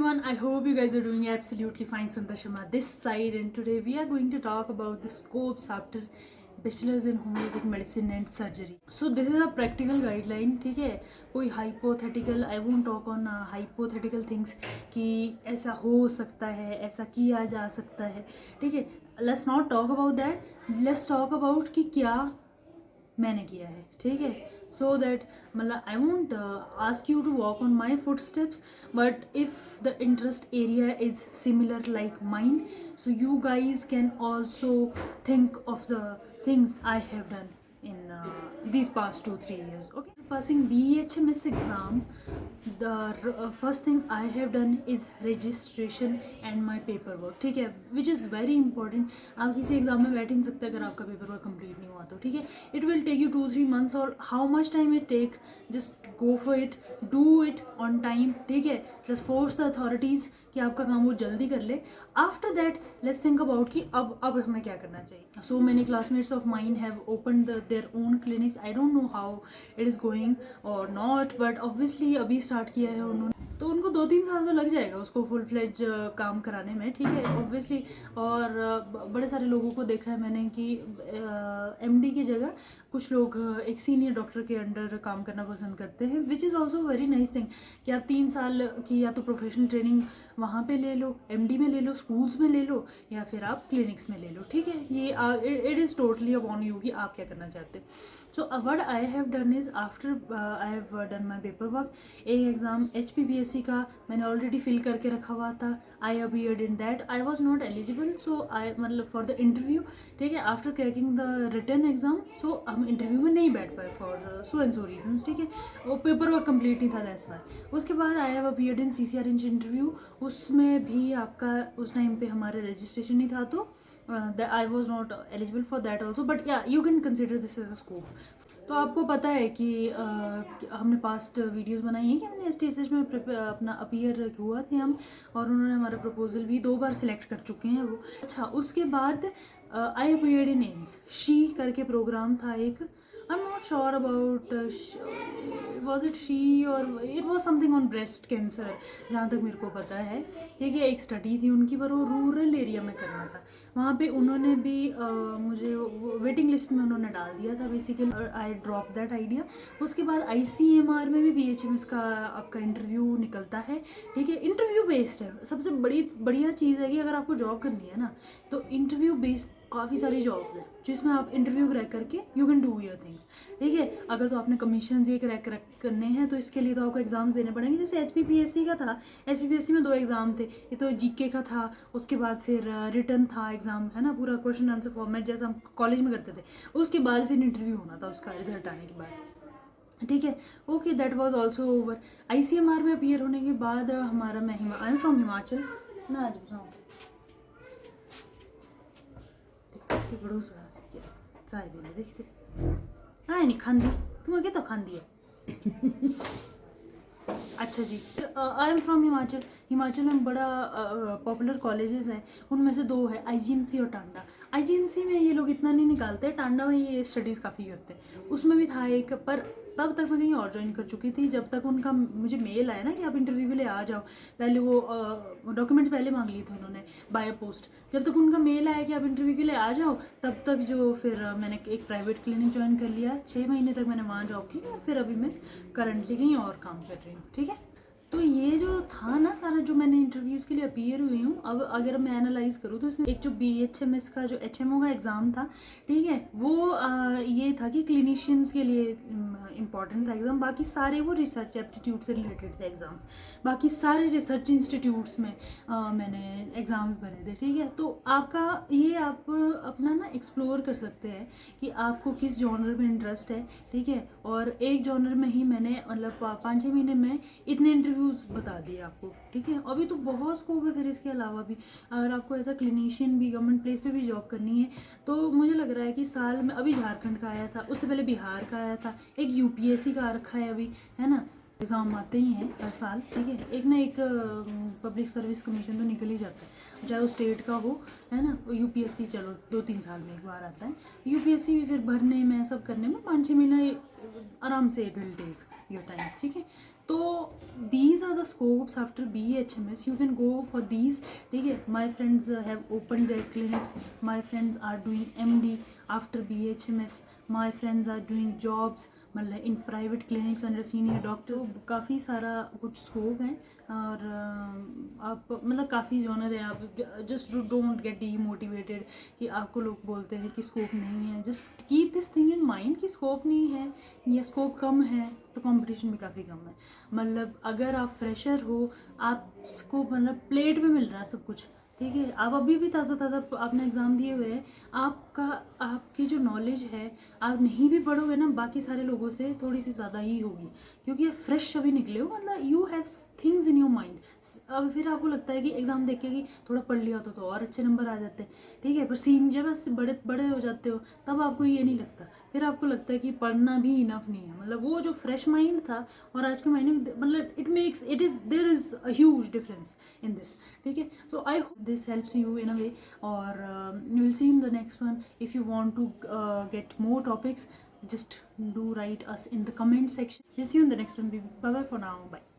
everyone, I hope you guys are doing absolutely fine. Sandar Sharma this side, and today we are going to talk about the scopes after bachelor's in homeopathic medicine and surgery. So this is a practical guideline, ठीक है. कोई hypothetical, I won't talk on hypothetical things कि ऐसा हो सकता है, ऐसा किया जा सकता है, ठीक है. Let's not talk about that. Let's talk about कि क्या मैंने किया है, ठीक है. So that मतलब I won't ask you to walk on my footsteps, but if the interest area is similar like mine, so you guys can also think of the things I have done in these past 2-3 years. Okay, passing BHMS exam, the first thing I have done is registration and my paperwork, ठीक है, which is very important. आप किसी exam में बैठ ही नहीं सकते अगर आपका पेपर वर्क कंप्लीट नहीं हुआ तो, ठीक है. It will take you 2-3 months और how much time it take, just go for it, do it on time, ठीक है. जस्ट फोर्स द अथॉरिटीज़ कि आपका काम वो जल्दी कर ले. After that let's think about कि अब हमें क्या करना चाहिए. So many classmates of mine have open their own clinics. I don't know how it is going और नॉट, बट ऑब्वियसली अभी स्टार्ट किया है उन्होंने, तो उनको 2-3 साल तो लग जाएगा उसको फुल फ्लेज काम कराने में, ठीक है, ऑब्वियसली. और बड़े सारे लोगों को देखा है मैंने कि MD की जगह कुछ लोग एक सीनियर डॉक्टर के अंडर काम करना पसंद करते हैं, which is also very nice thing कि आप 3 साल की या तो प्रोफेशनल ट्रेनिंग वहाँ पे ले लो, MD में ले लो, स्कूल्स में ले लो, या फिर आप क्लिनिक्स में ले लो, ठीक है. ये it is totally upon you कि आप क्या करना चाहते हैं. So what I have done is after I have done my paper work, एक एग्ज़ाम HPPSC का मैंने ऑलरेडी फिल करके रखा हुआ था. I appeared in that. I was not eligible, so I मतलब फॉर द इंटरव्यू, ठीक है. After cracking the written exam, so हम इंटरव्यू में नहीं बैठ पाए for so and so regions, ठीक है. वो पेपर वर्क कंप्लीट नहीं था, दैट्स व्हाई. उसके बाद I have appeared in CCR interview. उसमें भी आपका उस टाइम पे हमारे रजिस्ट्रेशन नहीं था, तो I was not eligible for that also, but yeah you can consider this as a scope. तो आपको पता है कि हमने पास्ट वीडियोस बनाई हैं कि हमने स्टेजेस में अपना अपीयर हुआ थे हम, और उन्होंने हमारा प्रपोजल भी 2 बार सिलेक्ट कर चुके हैं वो. अच्छा, उसके बाद I appeared in AIIMS. She करके प्रोग्राम था एक, I am not sure about was it she और it was something on breast cancer, जहाँ तक मेरे को पता है, ठीक है. एक स्टडी थी उनकी, पर वो रूरल एरिया में करना था. वहाँ पे उन्होंने भी मुझे वेटिंग लिस्ट में उन्होंने डाल दिया था बेसिकली, और आई ड्रॉप दैट आइडिया. उसके बाद ICMR में भी BHMS का आपका इंटरव्यू निकलता है, ठीक है. इंटरव्यू बेस्ड है. सबसे बढ़िया चीज़ है कि अगर आपको जॉब करनी है ना, तो इंटरव्यू बेस्ड काफ़ी सारी जॉब है जिसमें आप इंटरव्यू क्रैक करके you can do your things, ठीक है. अगर तो आपने कमीशन ये क्रैक करने हैं तो इसके लिए तो आपको एग्ज़ाम्स देने पड़ेंगे. जैसे HPPSC का था, HPPSC में 2 एग्ज़ाम थे. ये तो GK का था, उसके बाद फिर रिटर्न था एग्ज़ाम, है ना, पूरा क्वेश्चन आंसर फॉर्मेट जैसा हम कॉलेज में करते थे. उसके बाद फिर इंटरव्यू होना था उसका रिजल्ट आने के बाद, ठीक है. Okay, that was also over. ICMR में अपीयर होने के बाद हमारा आई एम फ्रॉम हिमाचल ना, आज बताऊँ बड़ो चाय बोले देखते हाँ नहीं खांदी, तुम्हें क्या तो खांदी है. अच्छा जी, I am from Himachal. Himachal में बड़ा पॉपुलर कॉलेजेस हैं, उनमें से 2 है, IGMC और टांडा. IGMC में ये लोग इतना नहीं निकालते, टांडा में ये स्टडीज़ काफ़ी करते हैं. उसमें भी था एक, पर तब तक मैं कहीं और ज्वाइन कर चुकी थी. जब तक उनका मुझे मेल आया ना कि आप इंटरव्यू के लिए आ जाओ, पहले वो डॉक्यूमेंट्स पहले मांग लिए थे उन्होंने बाय पोस्ट. जब तक उनका मेल आया कि आप इंटरव्यू के लिए आ जाओ, तब तक जो फिर मैंने एक प्राइवेट क्लिनिक ज्वाइन कर लिया. 6 महीने तक मैंने वहाँ जॉब की, और फिर अभी मैं करंटली कहीं और काम कर रही हूँ, ठीक है. तो ये जो था ना सारा, जो मैंने इंटरव्यूज़ के लिए अपीयर हुई हूँ, अब अगर मैं एनालाइज करूँ तो इसमें एक जो BHMS का जो HMO का एग्ज़ाम था, ठीक है, वो ये था कि क्लिनिशियंस के लिए इम्पॉर्टेंट था एग्ज़ाम. बाकी सारे वो रिसर्च एप्टीट्यूड से रिलेटेड थे एग्ज़ाम्स. बाकी सारे रिसर्च इंस्टीट्यूट्स में मैंने एग्ज़ाम्स भरे थे, ठीक है. तो आपका ये आप अपना ना एक्सप्लोर कर सकते हैं कि आपको किस जॉनर में इंटरेस्ट है, ठीक है. और एक जॉनर में ही मैंने मतलब 5-6 महीने में इतने इंटरव्यूज़ बता दिए आपको, ठीक है. अभी तो बहुत स्कोप है. फिर इसके अलावा भी अगर आपको एज अ क्लिनिशियन भी गवर्नमेंट प्लेस पे भी जॉब करनी है, तो मुझे लग रहा है कि साल में अभी झारखंड का आया था, उससे पहले बिहार का आया था, एक UPSC का आ रखा है अभी, है ना. एग्ज़ाम आते ही हैं हर साल, ठीक है. एक ना एक पब्लिक सर्विस कमीशन तो निकल ही जाता है, चाहे वो स्टेट का हो, है ना. UPSC चलो 2-3 साल में एक बार आता है. UPSC भी फिर भरने में सब करने में 5-6 महीना आराम से it will take your time, ठीक है. तो these are the scopes after BHMS. You can go for these. ठीक है, my friends have opened their clinics. My friends are doing MD after BHMS. My friends are doing jobs मतलब in private clinics under senior doctor. काफ़ी सारा कुछ scope है और आप मतलब काफ़ी जॉनर है. आप जस्ट डोंट गेट डीमोटिवेटेड कि आपको लोग बोलते हैं कि स्कोप नहीं है. Just keep this thing in mind कि स्कोप नहीं है या स्कोप कम है तो कंपटीशन भी काफ़ी कम है. मतलब अगर आप फ्रेशर हो, आपको मतलब प्लेट पे मिल रहा है सब कुछ. ठीक है, आप अभी भी ताज़ा आपने एग्ज़ाम दिए हुए हैं. आपकी जो नॉलेज है, आप नहीं भी पढ़ोगे ना बाकी सारे लोगों से थोड़ी सी ज़्यादा ही होगी, क्योंकि आप फ्रेश अभी निकले हो. मतलब you have things in your mind. अब फिर आपको लगता है कि एग्ज़ाम देख के कि थोड़ा पढ़ लिया होता तो और अच्छे नंबर आ जाते. ठीक है, पर जब आप बड़े हो जाते हो तब आपको ये नहीं लगता. फिर आपको लगता है कि पढ़ना भी इनफ नहीं है. मतलब वो जो फ्रेश माइंड था और आज के माइंड में मतलब there is a huge difference in this. ठीक है, so I hope this helps you in a way और you will see in the next one. If you want to get more topics, just do write us in the comment section. See you in the next one. Bye bye for now. Bye.